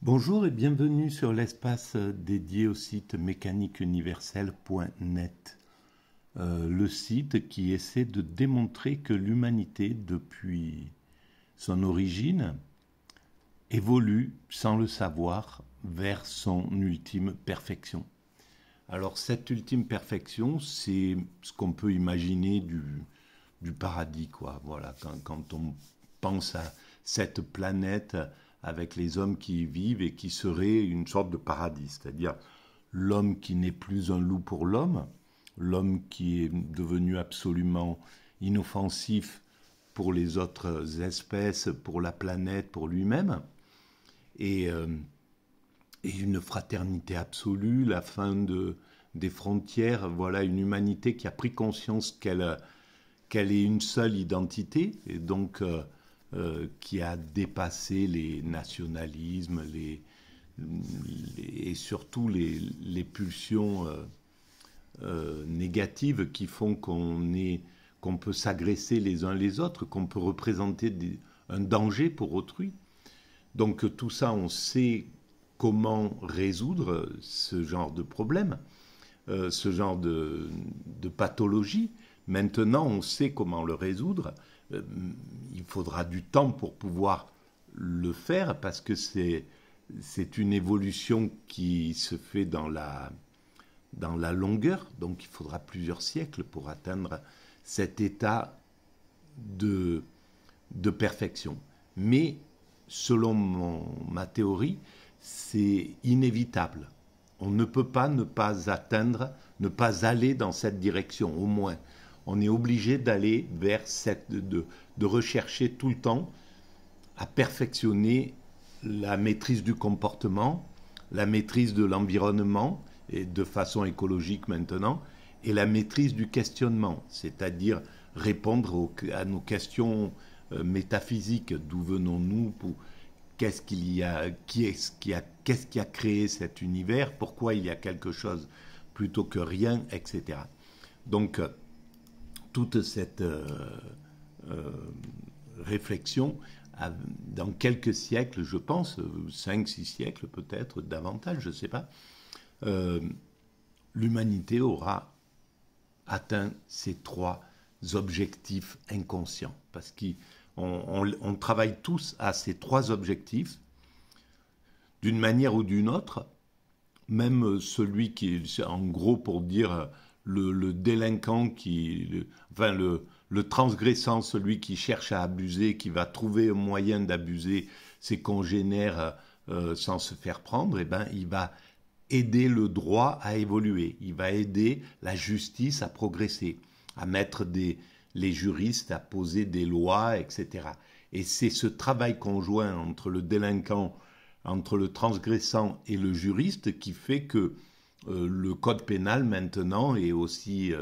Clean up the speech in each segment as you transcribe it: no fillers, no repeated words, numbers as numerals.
Bonjour et bienvenue sur l'espace dédié au site mécaniqueuniverselle.net, le site qui essaie de démontrer que l'humanité, depuis son origine, évolue sans le savoir vers son ultime perfection. Alors cette ultime perfection, c'est ce qu'on peut imaginer du paradis, quoi. Voilà, quand on pense à cette planète avec les hommes qui y vivent et qui serait une sorte de paradis, c'est-à-dire l'homme qui n'est plus un loup pour l'homme qui est devenu absolument inoffensif pour les autres espèces, pour la planète, pour lui-même, et, euh, et une fraternité absolue, la fin des frontières, voilà une humanité qui a pris conscience qu'elle est une seule identité, et donc qui a dépassé les nationalismes et surtout les pulsions négatives qui font qu'on peut s'agresser les uns les autres, qu'on peut représenter un danger pour autrui. Donc tout ça, on sait comment résoudre ce genre de problème, ce genre de pathologie. Maintenant, on sait comment le résoudre. Il faudra du temps pour pouvoir le faire parce que c'est une évolution qui se fait dans la longueur. Donc il faudra plusieurs siècles pour atteindre cet état de perfection. Mais selon ma théorie, c'est inévitable. On ne peut pas ne pas atteindre, ne pas aller dans cette direction, au moins. On est obligé d'aller vers de rechercher tout le temps à perfectionner la maîtrise du comportement, la maîtrise de l'environnement, et de façon écologique maintenant, et la maîtrise du questionnement, c'est-à-dire répondre à nos questions métaphysiques. D'où venons-nous? Qu'est-ce qui a créé cet univers? Pourquoi il y a quelque chose plutôt que rien, etc. Donc, toute cette réflexion, dans quelques siècles, je pense, 5-6 siècles peut-être, davantage, je ne sais pas, l'humanité aura atteint ces trois objectifs inconscients. Parce qu'on travaille tous à ces trois objectifs, d'une manière ou d'une autre, même celui qui est, en gros, pour dire le délinquant, le transgressant, celui qui cherche à abuser, qui va trouver un moyen d'abuser ses congénères sans se faire prendre, eh ben, il va aider le droit à évoluer, il va aider la justice à progresser, à mettre les juristes à poser des lois, etc. Et c'est ce travail conjoint entre le délinquant, entre le transgressant et le juriste qui fait que le code pénal maintenant est aussi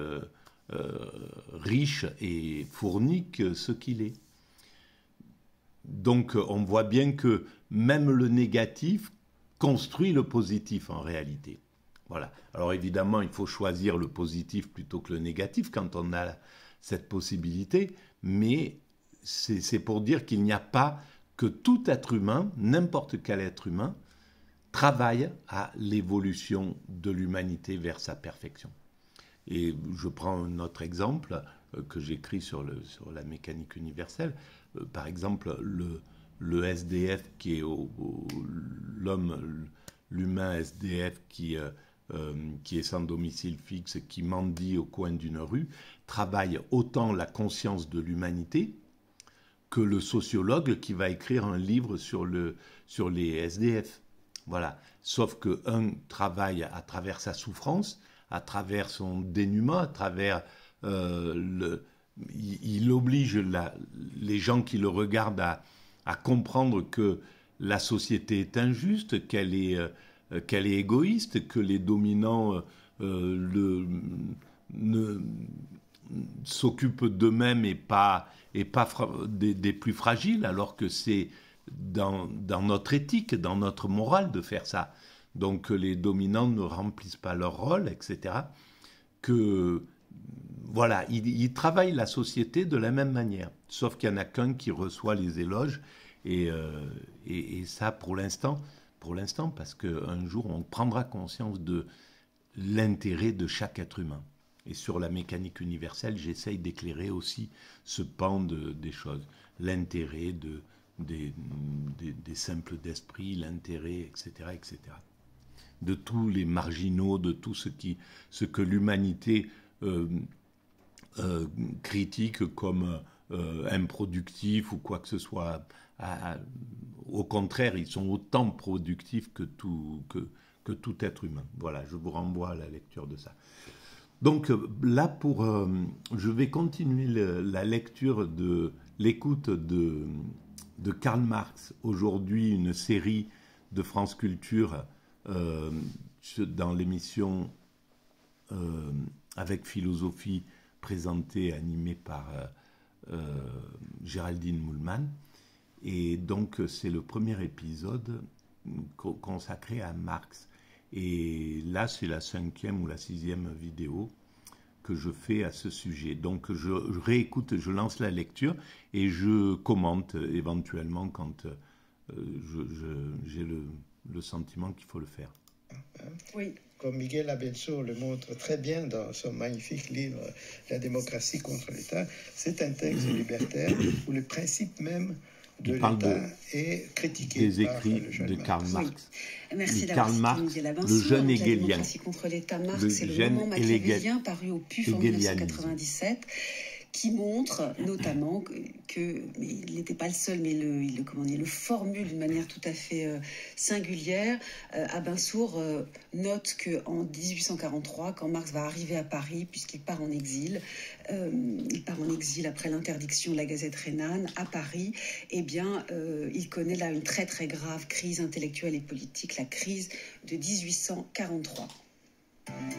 riche et fourni que ce qu'il est. Donc on voit bien que même le négatif construit le positif en réalité. Voilà. Alors évidemment, il faut choisir le positif plutôt que le négatif quand on a cette possibilité, mais c'est pour dire qu'il n'y a pas que tout être humain, n'importe quel être humain, travaille à l'évolution de l'humanité vers sa perfection. Et je prends un autre exemple que j'écris sur la mécanique universelle. Par exemple, le SDF qui est l'humain SDF qui est sans domicile fixe, qui mendie au coin d'une rue, travaille autant la conscience de l'humanité que le sociologue qui va écrire un livre sur les SDF. Voilà. Sauf qu'un travaille à travers sa souffrance, à travers son dénuement, à travers il oblige les gens qui le regardent à comprendre que la société est injuste, qu'elle est égoïste, que les dominants s'occupent d'eux-mêmes et pas des plus fragiles, alors que c'est dans notre éthique, dans notre morale de faire ça. Donc les dominants ne remplissent pas leur rôle, etc. Que voilà, ils travaillent la société de la même manière, sauf qu'il n'y en a qu'un qui reçoit les éloges, et ça, pour l'instant, pour l'instant, parce qu'un jour, on prendra conscience de l'intérêt de chaque être humain. Et sur la mécanique universelle, j'essaye d'éclairer aussi ce pan des choses. L'intérêt des simples d'esprit, l'intérêt, etc., etc. De tous les marginaux, de tout ce que l'humanité critique comme improductif ou quoi que ce soit. Au contraire, ils sont autant productifs que tout être humain. Voilà, je vous renvoie à la lecture de ça. Donc là, je vais continuer la lecture de l'écoute de Karl Marx. Aujourd'hui, une série de France Culture dans l'émission Avec Philosophie, présentée, animée par Géraldine Moulman. Et donc, c'est le premier épisode consacré à Marx. Et là, c'est la 5e ou la 6e vidéo que je fais à ce sujet. Donc, je réécoute, je lance la lecture et je commente éventuellement quand j'ai le sentiment qu'il faut le faire. Oui. Comme Miguel Abelso le montre très bien dans son magnifique livre « La démocratie contre l'État », c'est un texte libertaire où le principe même de l'État est critiqué des écrits par de Karl Marx. Oui. Merci Karl Marx, le jeune hegelien. La démocratie contre l'État, Marx, c'est le roman machiavélien paru au PUF en 1997. Qui montre notamment que mais il n'était pas le seul, mais il le formule d'une manière tout à fait singulière. Abensour note qu'en 1843, quand Marx va arriver à Paris, puisqu'il part en exil, après l'interdiction de la Gazette rhénane à Paris, eh bien, il connaît là une très très grave crise intellectuelle et politique, la crise de 1843.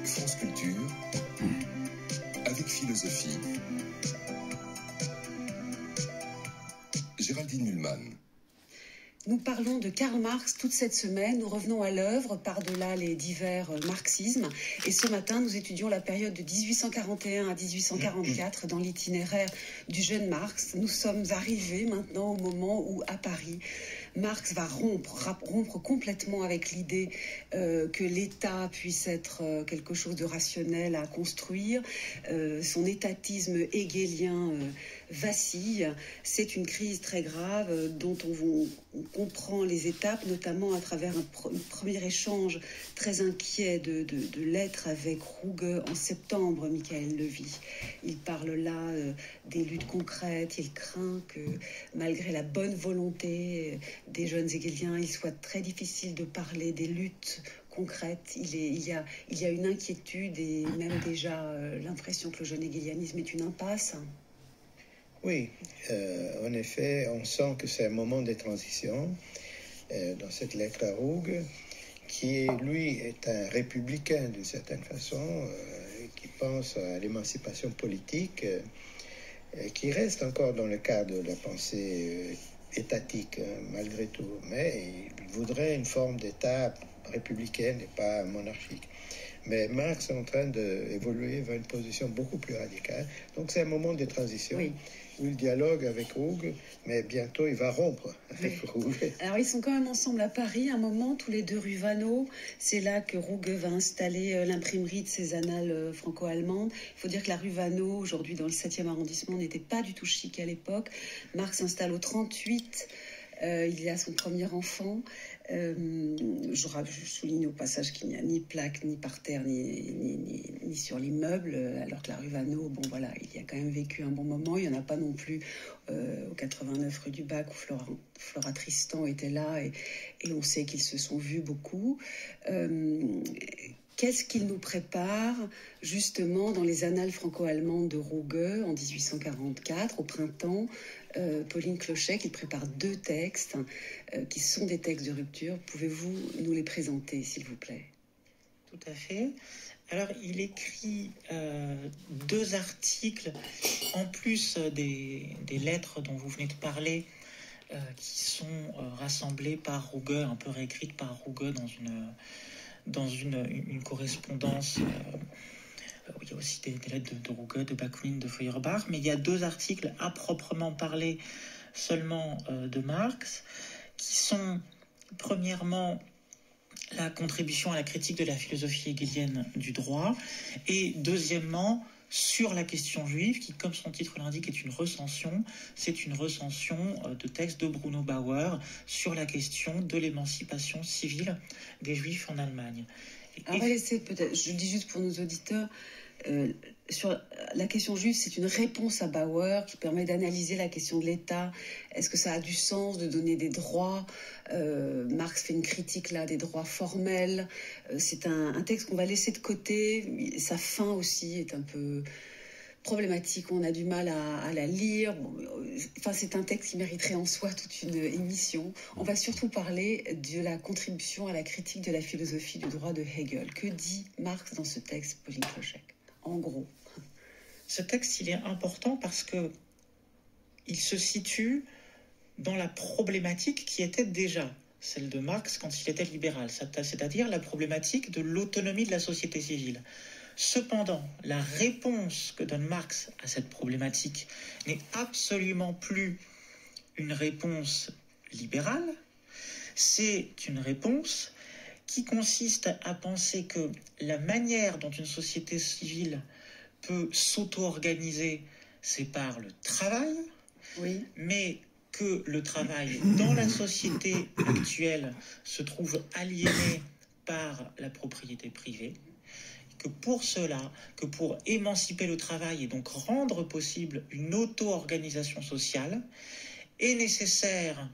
France Culture, avec philosophie. Géraldine Mühlmann. Nous parlons de Karl Marx toute cette semaine. Nous revenons à l'œuvre par-delà les divers marxismes. Et ce matin, nous étudions la période de 1841 à 1844 dans l'itinéraire du jeune Marx. Nous sommes arrivés maintenant au moment où, à Paris, Marx va rompre complètement avec l'idée que l'État puisse être quelque chose de rationnel à construire. Son étatisme hegelien vacille. C'est une crise très grave dont on comprend les étapes, notamment à travers un premier échange très inquiet de lettres avec Ruge en septembre. Michael le vit. Il parle là des luttes concrètes. Il craint que malgré la bonne volonté des jeunes hegeliens, il soit très difficile de parler des luttes concrètes. Il y a une inquiétude et même déjà l'impression que le jeune hegelianisme est une impasse. Oui, en effet, on sent que c'est un moment de transition dans cette lettre à Ruge, qui, lui, est un républicain d'une certaine façon, qui pense à l'émancipation politique, qui reste encore dans le cadre de la pensée étatique, malgré tout, mais il voudrait une forme d'État républicaine et pas monarchique. Mais Marx est en train d'évoluer vers une position beaucoup plus radicale. Donc c'est un moment de transition. Oui. Où il dialogue avec Ruge, mais bientôt il va rompre avec Ruge. Alors ils sont quand même ensemble à Paris, un moment, tous les deux rue Vaneau. C'est là que Ruge va installer l'imprimerie de ses annales franco-allemandes. Il faut dire que la rue Vaneau, aujourd'hui dans le 7e arrondissement, n'était pas du tout chic à l'époque. Marx s'installe au 38. Il y a son premier enfant. Je souligne au passage qu'il n'y a ni plaque, ni par terre, ni sur les meubles, alors que la rue Vaneau, bon voilà, il y a quand même vécu un bon moment. Il n'y en a pas non plus au 89 rue du Bac où Flora Tristan était là et on sait qu'ils se sont vus beaucoup. Qu'est-ce qu'il nous prépare justement dans les annales franco-allemandes de Ruge en 1844, au printemps? Pauline Clochet, qui prépare 2 textes qui sont des textes de rupture. Pouvez-vous nous les présenter, s'il vous plaît? Tout à fait. Alors, il écrit 2 articles, en plus des lettres dont vous venez de parler, qui sont rassemblées par Ruge, un peu réécrites par Ruge dans une correspondance. Il y a aussi des lettres de Ruge, de Bakunin, de Feuerbach, mais il y a 2 articles à proprement parler seulement de Marx, qui sont Premièrement, la contribution à la critique de la philosophie hegelienne du droit, et deuxièmement, sur la question juive, qui, comme son titre l'indique, est une recension. C'est une recension de texte de Bruno Bauer sur la question de l'émancipation civile des Juifs en Allemagne. On va laisser peut-être, je le dis juste pour nos auditeurs, sur la question juive, c'est une réponse à Bauer qui permet d'analyser la question de l'État. Est-ce que ça a du sens de donner des droits ? Marx fait une critique là des droits formels. C'est un texte qu'on va laisser de côté. Sa fin aussi est un peu problématique. On a du mal à la lire. Enfin, c'est un texte qui mériterait en soi toute une émission. On va surtout parler de la contribution à la critique de la philosophie du droit de Hegel. Que dit Marx dans ce texte, Pauline Clochec ? En gros, ce texte, il est important parce que il se situe dans la problématique qui était déjà celle de Marx quand il était libéral, c'est-à-dire la problématique de l'autonomie de la société civile. Cependant, la réponse que donne Marx à cette problématique n'est absolument plus une réponse libérale, c'est une réponse qui consiste à penser que la manière dont une société civile peut s'auto-organiser, c'est par le travail, oui. Mais que le travail dans la société actuelle se trouve aliéné par la propriété privée, que pour cela, que pour émanciper le travail et donc rendre possible une auto-organisation sociale, est nécessaire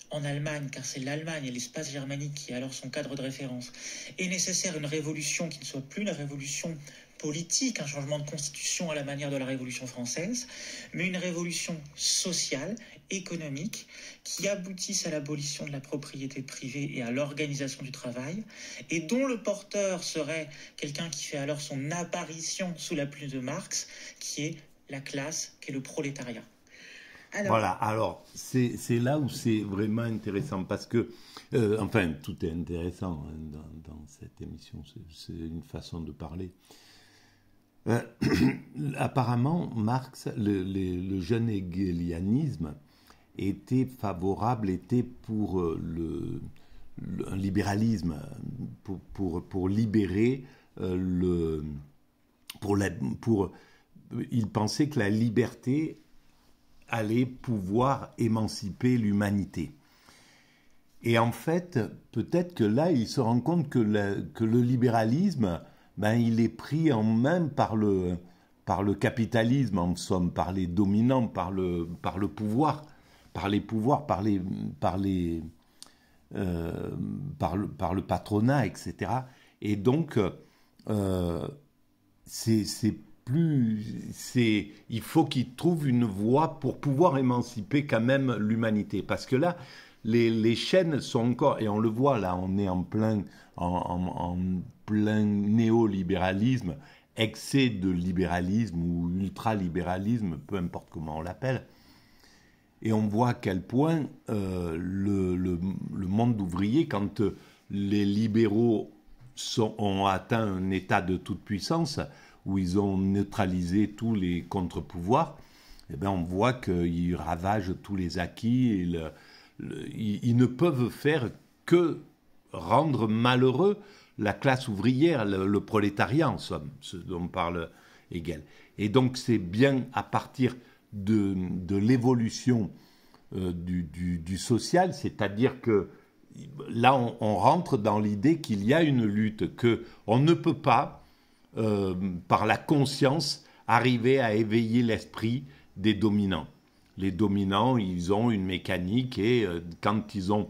en Allemagne, car c'est l'Allemagne et l'espace germanique qui est alors son cadre de référence, est nécessaire une révolution qui ne soit plus la révolution politique, un changement de constitution à la manière de la Révolution française, mais une révolution sociale, économique, qui aboutisse à l'abolition de la propriété privée et à l'organisation du travail, et dont le porteur serait quelqu'un qui fait alors son apparition sous la plume de Marx, qui est la classe, qui est le prolétariat. Alors c'est là où c'est vraiment intéressant, parce que, enfin, tout est intéressant dans cette émission, c'est une façon de parler. Apparemment, Marx, le jeune hegelianisme, était pour un libéralisme, pour libérer il pensait que la liberté allait pouvoir émanciper l'humanité. Et en fait, peut-être que là, il se rend compte que le libéralisme, il est pris en main par le capitalisme, en somme, par les dominants, par le pouvoir, par le patronat, etc. Et donc, il faut qu'il trouve une voie pour pouvoir émanciper quand même l'humanité. Parce que là, les chaînes sont encore, et on le voit là, on est en plein néolibéralisme, excès de libéralisme ou ultralibéralisme, peu importe comment on l'appelle. Et on voit à quel point le monde ouvrier, quand les libéraux ont atteint un état de toute puissance, où ils ont neutralisé tous les contre-pouvoirs, on voit qu'ils ravagent tous les acquis. Ils ne peuvent faire que rendre malheureux la classe ouvrière, le prolétariat en somme, ce dont parle Hegel. Et donc c'est bien à partir de l'évolution du social, c'est-à-dire que là on rentre dans l'idée qu'il y a une lutte, qu'on ne peut pas, par la conscience, arriver à éveiller l'esprit des dominants. Les dominants, ils ont une mécanique et quand ils ont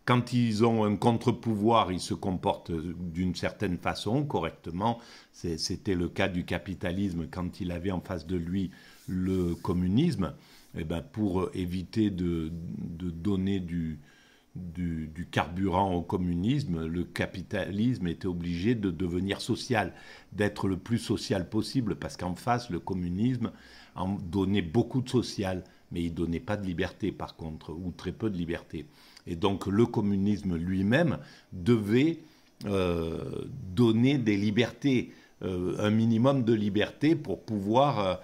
quand ils ont un contre-pouvoir, ils se comportent d'une certaine façon, correctement. C'était le cas du capitalisme quand il avait en face de lui le communisme. Pour éviter de donner du carburant au communisme, le capitalisme était obligé de devenir social, d'être le plus social possible, parce qu'en face, le communisme en donnait beaucoup de social, mais il ne donnait pas de liberté par contre, ou très peu de liberté. Et donc le communisme lui-même devait donner des libertés, un minimum de liberté pour pouvoir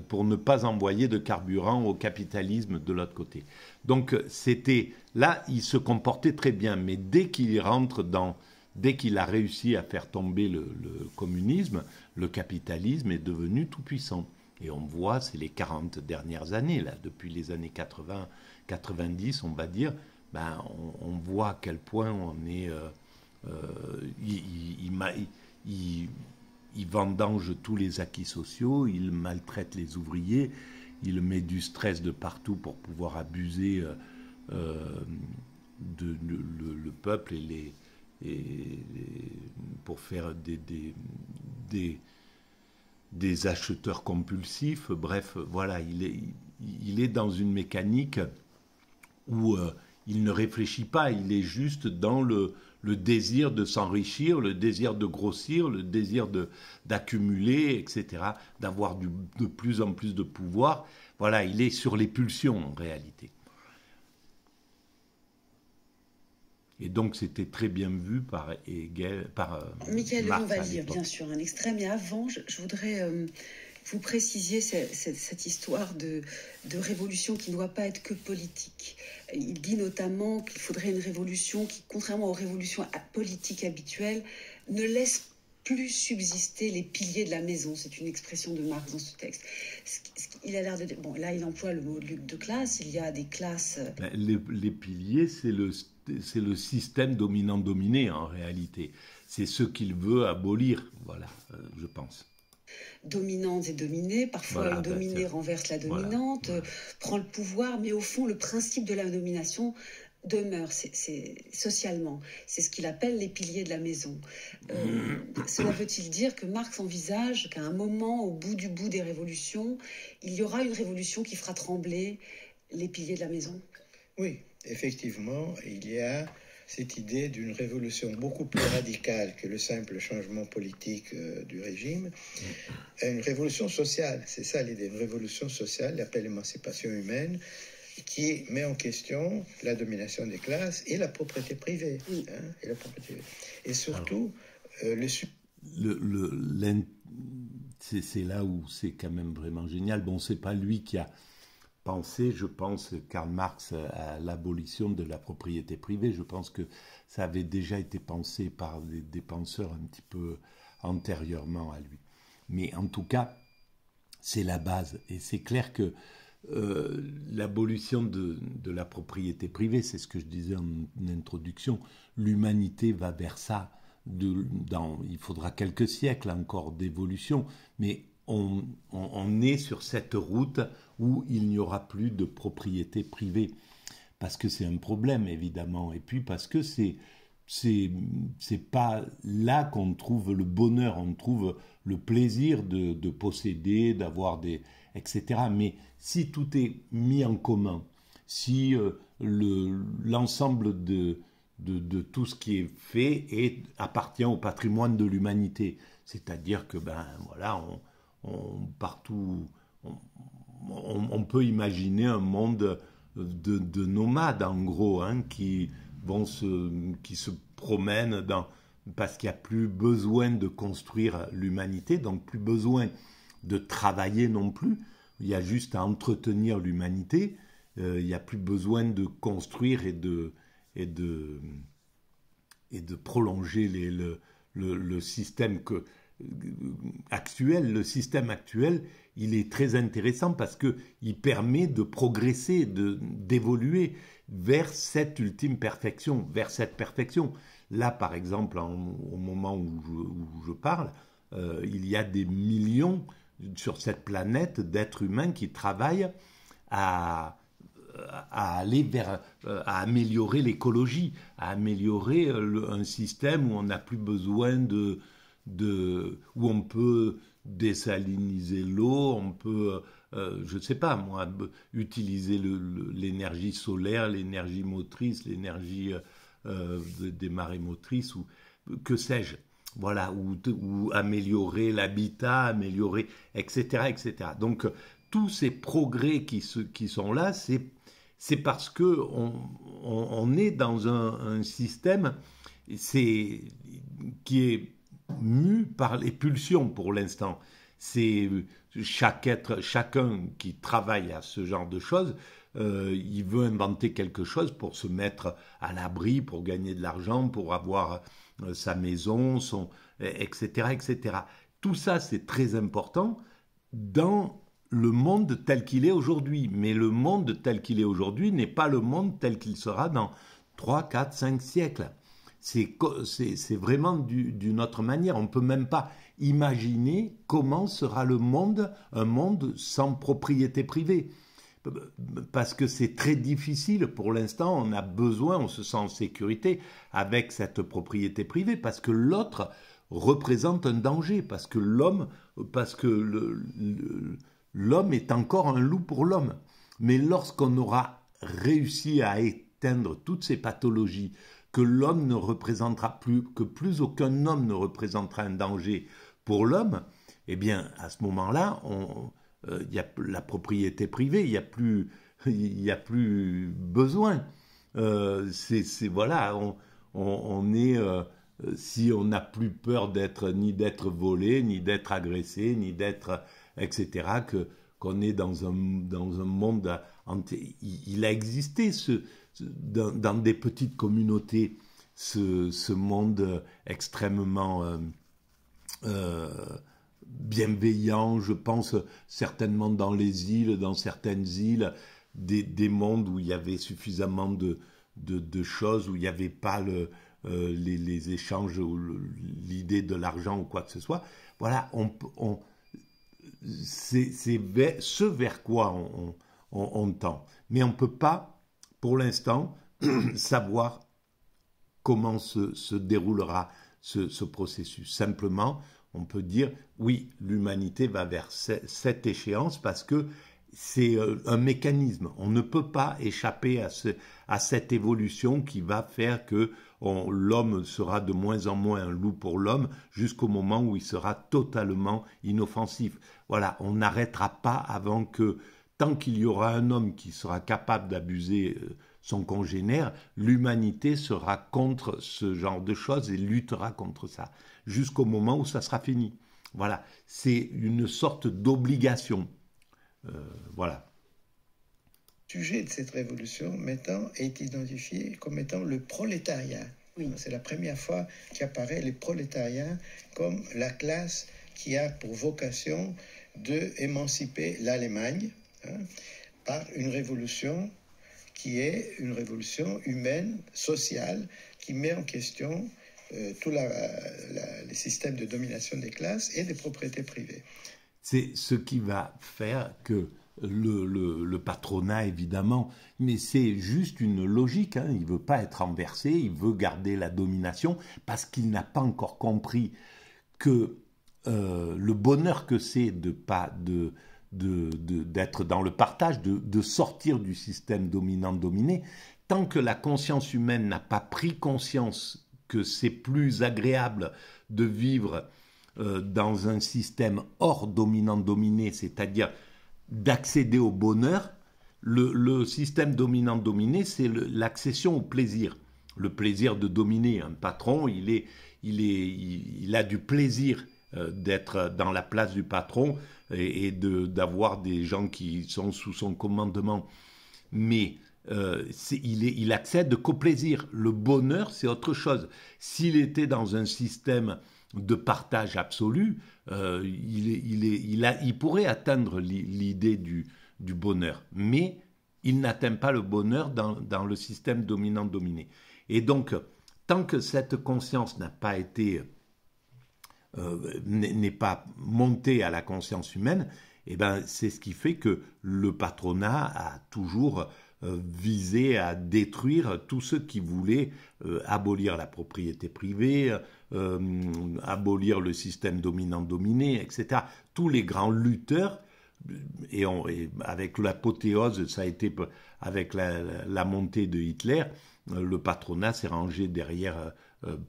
pour ne pas envoyer de carburant au capitalisme de l'autre côté. Donc là, il se comportait très bien, mais dès qu'il a réussi à faire tomber le communisme, le capitalisme est devenu tout puissant. Et on voit, c'est les 40 dernières années, là, depuis les années 80, 90, on va dire, on voit à quel point on est... il vendange tous les acquis sociaux, il maltraite les ouvriers, il met du stress de partout pour pouvoir abuser le peuple pour faire des acheteurs compulsifs. Bref, voilà, il est dans une mécanique où il ne réfléchit pas, il est juste dans le désir de s'enrichir, le désir de grossir, le désir d'accumuler, etc., d'avoir de plus en plus de pouvoir. Voilà, il est sur les pulsions en réalité. Et donc, c'était très bien vu par Michael, Marx, on va lire bien sûr un extrait, mais avant, je voudrais vous préciser cette histoire de révolution qui ne doit pas être que politique. Il dit notamment qu'il faudrait une révolution qui, contrairement aux révolutions politiques habituelles, ne laisse plus subsister les piliers de la maison. C'est une expression de Marx dans ce texte. Il a l'air de... Bon, là, il emploie le mot de lutte de classe. Il y a des classes... Les piliers, c'est le système dominant-dominé, en réalité. C'est ce qu'il veut abolir, voilà, je pense. Dominantes et dominées, parfois Voilà, une dominée renverse la dominante, voilà. Prend le pouvoir, mais au fond, le principe de la domination demeure, c'est socialement. C'est ce qu'il appelle les piliers de la maison. Cela veut-il dire que Marx envisage qu'à un moment, au bout du bout des révolutions, il y aura une révolution qui fera trembler les piliers de la maison? Oui, effectivement, il y a cette idée d'une révolution beaucoup plus radicale que le simple changement politique du régime, une révolution sociale, c'est ça l'idée, une révolution sociale, il appelle l'émancipation humaine, qui met en question la domination des classes et la propriété privée. Et surtout, c'est là où c'est quand même vraiment génial. Bon, c'est pas lui qui a pensé, je pense, Karl Marx, à l'abolition de la propriété privée. Je pense que ça avait déjà été pensé par des penseurs un petit peu antérieurement à lui. Mais en tout cas, c'est la base. Et c'est clair que l'abolition de la propriété privée, c'est ce que je disais en introduction, l'humanité va vers ça. Il faudra quelques siècles encore d'évolution, mais on est sur cette route où il n'y aura plus de propriété privée, parce que c'est un problème évidemment, et puis parce que c'est pas là qu'on trouve le bonheur, on trouve le plaisir de posséder, d'avoir etc. Mais si tout est mis en commun, si l'ensemble de tout ce qui est fait appartient au patrimoine de l'humanité, c'est-à-dire que voilà, partout on peut imaginer un monde de nomades en gros, qui se promènent parce qu'il n'y a plus besoin de construire l'humanité, donc plus besoin de travailler non plus, il y a juste à entretenir l'humanité, il n'y a plus besoin de construire et de prolonger le système actuel. Le système actuel, il est très intéressant parce qu'il permet de progresser, d'évoluer vers cette ultime perfection, vers cette perfection. Là, par exemple, au moment où je parle, il y a des millions sur cette planète d'êtres humains qui travaillent à aller à améliorer l'écologie, à améliorer un système où on n'a plus besoin où on peut désaliniser l'eau, on peut, je ne sais pas moi, utiliser l'énergie solaire, l'énergie motrice, l'énergie des marées motrices, ou que sais-je, voilà, ou améliorer l'habitat, améliorer, etc., etc. Donc, tous ces progrès qui sont là, c'est parce qu'on est dans un système qui est mu par les pulsions pour l'instant. chacun qui travaille à ce genre de choses, il veut inventer quelque chose pour se mettre à l'abri, pour gagner de l'argent, pour avoir sa maison, etc., etc. Tout ça, c'est très important dans le monde tel qu'il est aujourd'hui. Mais le monde tel qu'il est aujourd'hui n'est pas le monde tel qu'il sera dans 3, 4, 5 siècles. C'est vraiment d'une autre manière. On ne peut même pas imaginer comment sera le monde, un monde sans propriété privée. Parce que c'est très difficile pour l'instant, on a besoin, on se sent en sécurité avec cette propriété privée, parce que l'autre représente un danger, parce que l'homme est encore un loup pour l'homme. Mais lorsqu'on aura réussi à éteindre toutes ces pathologies, que l'homme ne représentera plus, que plus aucun homme ne représentera un danger pour l'homme, eh bien, à ce moment-là, il y a la propriété privée, il y a plus besoin. Voilà, on est, si on n'a plus peur ni d'être volé, ni d'être agressé, ni d'être, etc., qu'on est dans un monde, il a existé dans des petites communautés, ce monde extrêmement bienveillant, je pense certainement dans certaines îles, des mondes où il y avait suffisamment de choses, où il n'y avait pas les échanges, ou l'idée de l'argent ou quoi que ce soit. Voilà, c'est ce vers quoi on tend. Mais on ne peut pas, pour l'instant, savoir comment se déroulera ce processus. Simplement, on peut dire, oui, l'humanité va vers cette échéance parce que c'est un mécanisme. On ne peut pas échapper à cette évolution qui va faire que l'homme sera de moins en moins un loup pour l'homme jusqu'au moment où il sera totalement inoffensif. Voilà, on n'arrêtera pas avant que, tant qu'il y aura un homme qui sera capable d'abuser son congénère, l'humanité sera contre ce genre de choses et luttera contre ça, jusqu'au moment où ça sera fini. Voilà, c'est une sorte d'obligation. Voilà. Le sujet de cette révolution est identifié comme étant le prolétariat. Oui. C'est la première fois qu'apparaît le prolétariat comme la classe qui a pour vocation d'émanciper l'Allemagne par une révolution qui est une révolution humaine, sociale, qui met en question tous les systèmes de domination des classes et des propriétés privées. C'est ce qui va faire que le patronat, évidemment, mais c'est juste une logique, hein, il ne veut pas être renversé, il veut garder la domination, parce qu'il n'a pas encore compris que le bonheur que c'est d'être dans le partage, de sortir du système dominant-dominé, tant que la conscience humaine n'a pas pris conscience que c'est plus agréable de vivre dans un système hors dominant-dominé, c'est-à-dire d'accéder au bonheur, le système dominant-dominé, c'est l'accession au plaisir. Le plaisir de dominer. Un patron, il a du plaisir d'être dans la place du patron et d'avoir des gens qui sont sous son commandement. Mais il accède qu'au plaisir. Le bonheur, c'est autre chose. S'il était dans un système de partage absolu, il pourrait atteindre l'idée du bonheur. Mais il n'atteint pas le bonheur dans le système dominant-dominé. Et donc, tant que cette conscience n'a pas été n'est pas montée à la conscience humaine, eh ben, c'est ce qui fait que le patronat a toujours visé à détruire tous ceux qui voulaient abolir la propriété privée, abolir le système dominant-dominé, etc. Tous les grands lutteurs, et avec l'apothéose, ça a été avec la montée de Hitler, le patronat s'est rangé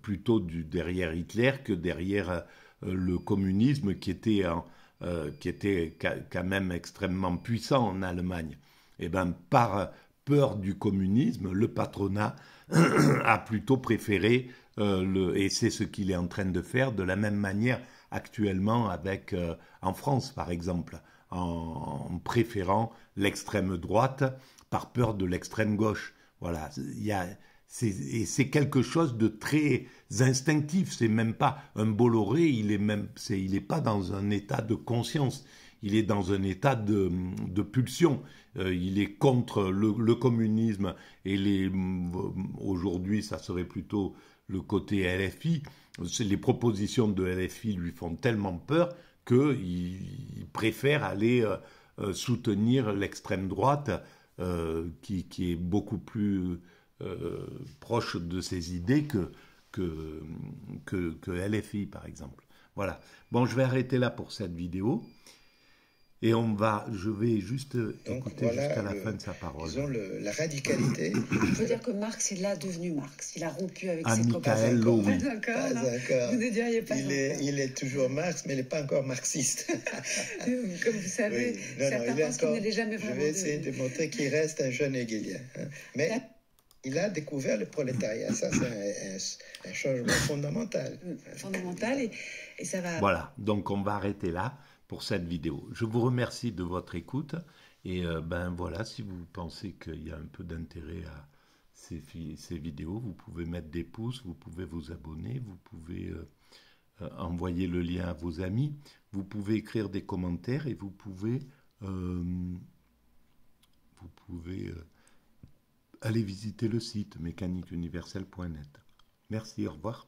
plutôt derrière Hitler que derrière le communisme qui était quand même extrêmement puissant en Allemagne. Et ben, par peur du communisme, le patronat a plutôt préféré, et c'est ce qu'il est en train de faire, de la même manière actuellement avec, en France par exemple, en préférant l'extrême droite par peur de l'extrême gauche. Voilà, c'est quelque chose de très instinctif. C'est même pas un Bolloré, il est pas dans un état de conscience. Il est dans un état de pulsion. Il est contre le communisme et aujourd'hui, ça serait plutôt le côté LFI. Les propositions de LFI lui font tellement peur qu'il préfère aller soutenir l'extrême droite qui est beaucoup plus proche de ses idées que LFI, par exemple. Voilà. Bon, je vais arrêter là pour cette vidéo. Et je vais juste écouter voilà jusqu'à la fin de sa parole. Disons la radicalité. Il faut dire que Marx est là devenu Marx. Il a rompu avec ses copains. Michael Lowy. Pas d'accord. Vous ne diriez pas il est toujours Marx, mais il n'est pas encore marxiste. Comme vous savez, certains pensent qu'il ne l'est jamais vraiment. Je vais essayer de montrer qu'il reste un jeune hegelien. Mais il a découvert le prolétariat. Ça, c'est un changement fondamental. Fondamental et ça va... Voilà, donc on va arrêter là pour cette vidéo. Je vous remercie de votre écoute et voilà, si vous pensez qu'il y a un peu d'intérêt à ces vidéos, vous pouvez mettre des pouces, vous pouvez vous abonner, vous pouvez envoyer le lien à vos amis, vous pouvez écrire des commentaires et vous pouvez aller visiter le site mécaniqueuniverselle.net. Merci, au revoir.